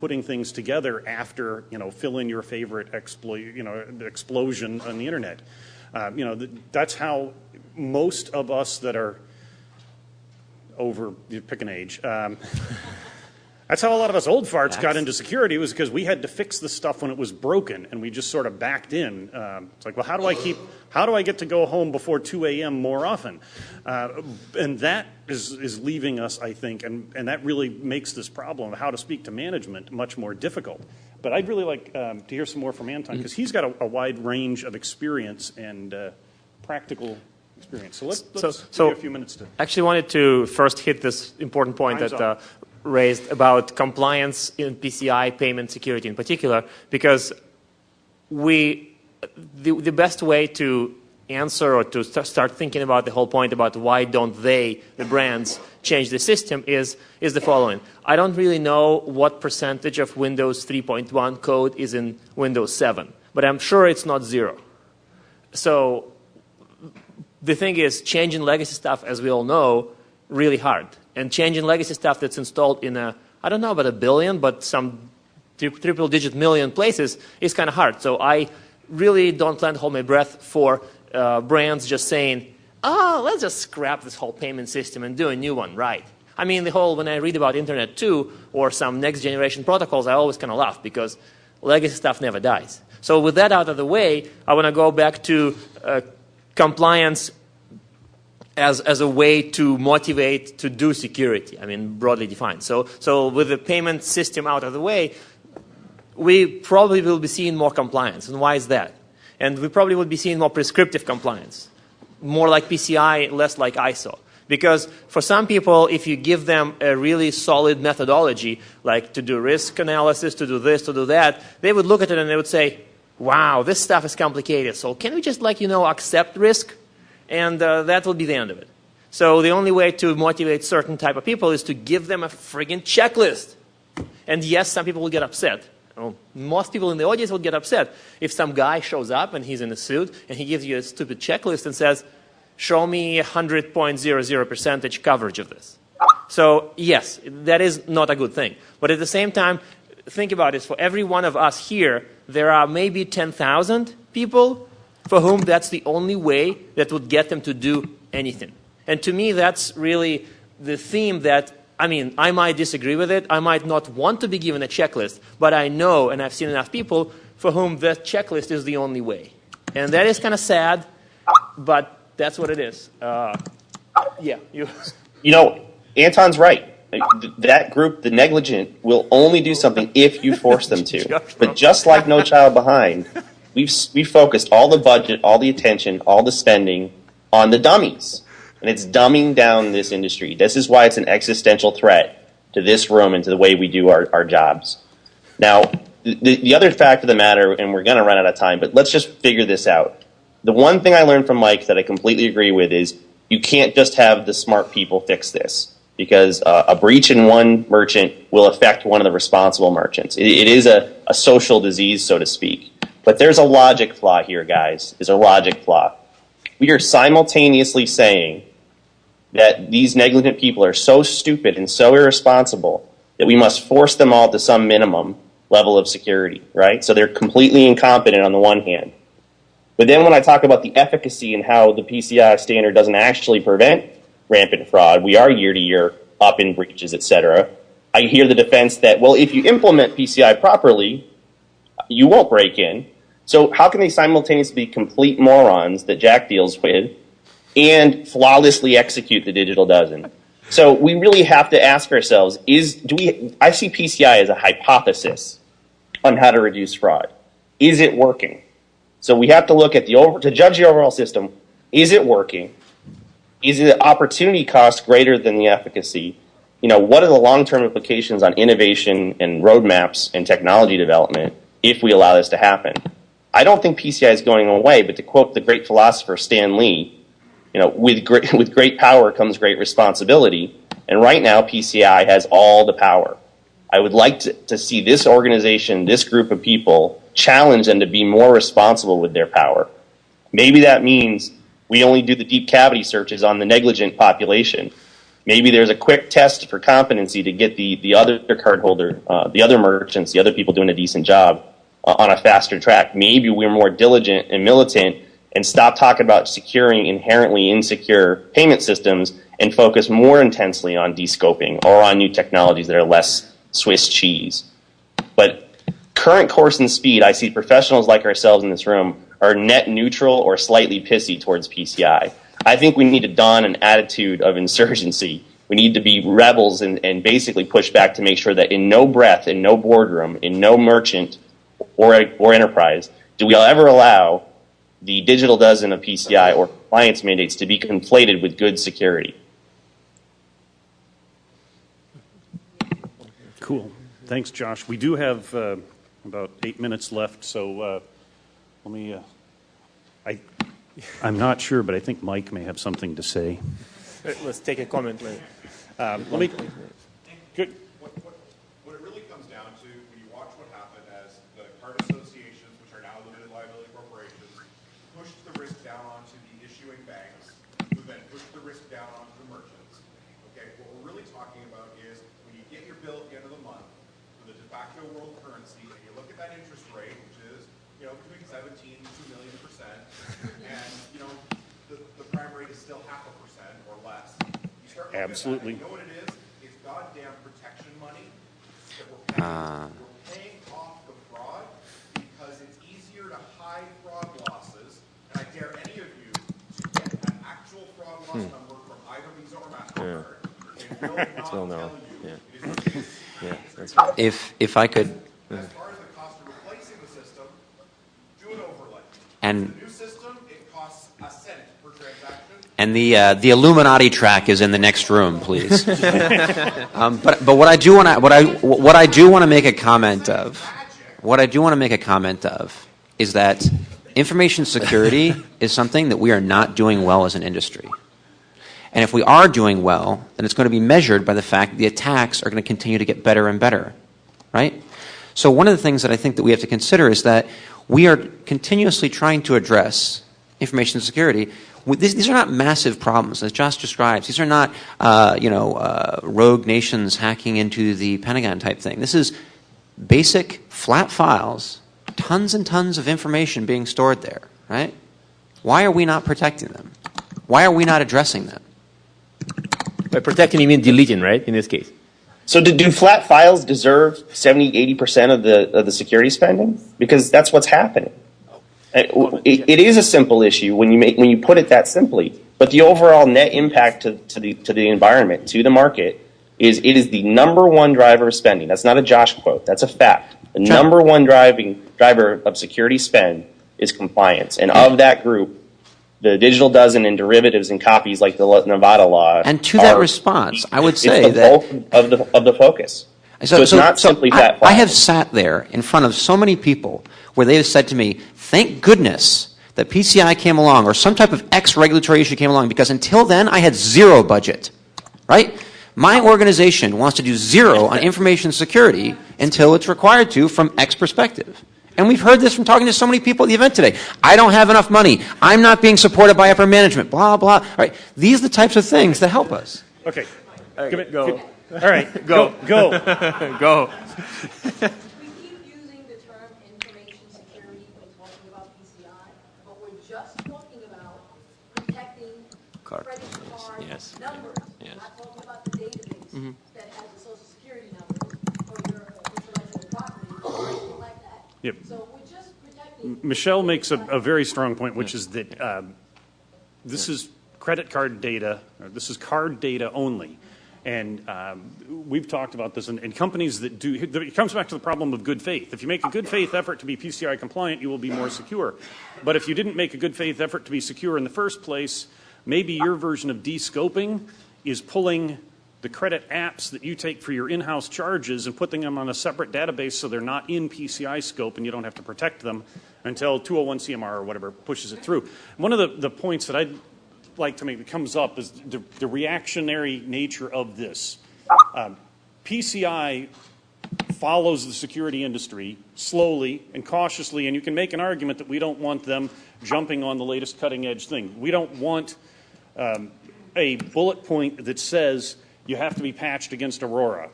putting things together after, fill in your favorite explosion on the internet. That's how most of us that are over, you pick an age, that's how a lot of us old farts got into security, was because we had to fix the stuff when it was broken, and we just sort of backed in. It's like, well, how do I get to go home before 2 a.m. more often? And that is leaving us, I think, and that really makes this problem of how to speak to management much more difficult. But I'd really like to hear some more from Anton, because he's got a wide range of experience and practical experience. So let's give you a few minutes to... Actually wanted to first hit this important point that raised about compliance in PCI payment security in particular, because the best way to answer or to start thinking about the whole point about why don't the brands, change the system is the following. I don't really know what percentage of Windows 3.1 code is in Windows 7, but I'm sure it's not 0. So the thing is, changing legacy stuff, as we all know, really hard. And changing legacy stuff that's installed in I don't know about 1 billion, but some triple-digit million places is kind of hard. So I really don't plan to hold my breath for brands just saying, let's just scrap this whole payment system and do a new one, right? I mean, when I read about Internet 2 or some next-generation protocols, I always kind of laugh, because legacy stuff never dies. So with that out of the way, I want to go back to compliance as a way to motivate to do security, I mean, broadly defined. So with the payment system out of the way, we probably will be seeing more compliance. And why is that? And we probably will be seeing more prescriptive compliance, more like PCI, less like ISO. Because for some people, if you give them a really solid methodology, like to do risk analysis, to do this, to do that, they would look at it and they would say, wow, this stuff is complicated. So can we just, accept risk? And that will be the end of it. So the only way to motivate certain type of people is to give them a friggin' checklist. And yes, some people will get upset. Most people in the audience will get upset if some guy shows up and he's in a suit and he gives you a stupid checklist and says, show me 100.00% coverage of this. So yes, that is not a good thing. But at the same time, think about this. For every one of us here, there are maybe 10,000 people for whom that's the only way that would get them to do anything. And to me, that's really the theme that, I might disagree with it. I might not want to be given a checklist, but I know, and I've seen enough people for whom that checklist is the only way. And that is kind of sad, but that's what it is. Yeah. Anton's right. That group, the negligent, will only do something if you force them to. But just like No Child Behind, we've focused all the budget, all the attention, all the spending on the dummies. And it's dumbing down this industry. This is why it's an existential threat to this room and to the way we do our jobs. Now, the other fact of the matter, and we're going to run out of time, but let's just figure this out. The one thing I learned from Mike that I completely agree with is you can't just have the smart people fix this, because a breach in one merchant will affect one of the responsible merchants. It is a social disease, so to speak. But there's a logic flaw here, guys. There's a logic flaw. We are simultaneously saying that these negligent people are so stupid and so irresponsible that we must force them all to some minimum level of security, right? So they're completely incompetent on the one hand. But then when I talk about the efficacy and how the PCI standard doesn't actually prevent rampant fraud, we are year to year up in breaches, etc. I hear the defense that, well, if you implement PCI properly, you won't break in. So how can they simultaneously be complete morons that Jack deals with and flawlessly execute the digital dozen? So we really have to ask ourselves, I see PCI as a hypothesis on how to reduce fraud. Is it working? So we have to look at to judge the overall system. Is it working? Is the opportunity cost greater than the efficacy? What are the long-term implications on innovation and roadmaps and technology development if we allow this to happen? I don't think PCI is going away, but to quote the great philosopher Stan Lee, with great power comes great responsibility, and right now PCI has all the power. I would like to see this organization, this group of people, challenge them to be more responsible with their power. Maybe that means we only do the deep cavity searches on the negligent population. Maybe there's a quick test for competency to get the other cardholder, the other merchants, the other people doing a decent job on a faster track. Maybe we're more diligent and militant and stop talking about securing inherently insecure payment systems and focus more intensely on descoping or on new technologies that are less Swiss cheese. But current course and speed, I see professionals like ourselves in this room are net neutral or slightly pissy towards PCI. I think we need to don an attitude of insurgency. We need to be rebels and basically push back to make sure that in no breath, in no boardroom, in no merchant or enterprise do we ever allow the digital dozen of PCI or compliance mandates to be conflated with good security. Cool. Thanks, Josh. We do have about 8 minutes left, so let me. I'm not sure, but I think Mike may have something to say. Let's take a comment later. Let me. Good. What it really comes down to when you watch what happened as the card associations, which are now limited liability corporations, pushed the risk down onto the issuing banks, who then pushed the risk down onto the merchants. Okay, what we're really talking about is when you get your bill at the end of the month for the de facto world currency, and you look at that interest rate, which is between 17 and 2 million %, and the prime rate is still 0.5% or less. You start looking Absolutely. at that, you know what it is? It's goddamn protection money that we're paying off the fraud because it's easier to hide fraud losses. And I dare any of you to get an actual fraud loss number from either Visa or MasterCard. They will not tell you. It is That's right. If I could. As far as the cost of replacing the system, do an overlay. And the new system, it costs a cent per transaction. And the Illuminati track is in the next room, please. But what I do want to make a comment of, is that information security is something that we are not doing well as an industry. And if we are doing well, then it's going to be measured by the fact that the attacks are going to continue to get better and better, right? So one of the things that I think that we have to consider is that we are continuously trying to address information security. These are not massive problems, as Josh describes. These are not, rogue nations hacking into the Pentagon type thing. This is basic, flat files, tons and tons of information being stored there, right? Why are we not protecting them? Why are we not addressing them? By protecting, you mean deleting, right, in this case? So do flat files deserve 70-80% of the security spending? Because that's what's happening. It is a simple issue when you put it that simply, but the overall net impact to the environment, to the market, is it is the number one driver of spending. That's not a Josh quote. That's a fact. The number one driver of security spend is compliance, and of that group, the digital dozen and derivatives and copies like the Nevada law. And to that response, I would say it's the bulk of the focus. So it's not simply flat files. I have sat there in front of so many people where they have said to me, thank goodness that PCI came along or some type of X regulatory issue came along, because until then I had zero budget, right? My organization wants to do zero on information security until it's required to from X perspective. And we've heard this from talking to so many people at the event today. I don't have enough money. I'm not being supported by upper management, blah, blah. All right. These are the types of things that help us. Okay. Go. All right. Go. Go. We keep using the term information security when talking about PCI, but we're just talking about protecting credit card numbers. We're not talking about the database that has the social security numbers or your intellectual property or anything like that. Yep. So we're just protecting. Michelle makes a very strong point, which is that this is credit card data, or this is card data only. And we've talked about this, and companies that do, it comes back to the problem of good faith. If you make a good faith effort to be PCI compliant, you will be more secure. But if you didn't make a good faith effort to be secure in the first place, maybe your version of descoping is pulling the credit apps that you take for your in-house charges and putting them on a separate database so they're not in PCI scope and you don't have to protect them until 201 CMR or whatever pushes it through. One of the points that I'd like to make that comes up is the reactionary nature of this. PCI follows the security industry slowly and cautiously, and you can make an argument that we don't want them jumping on the latest cutting edge thing. We don't want a bullet point that says you have to be patched against Aurora,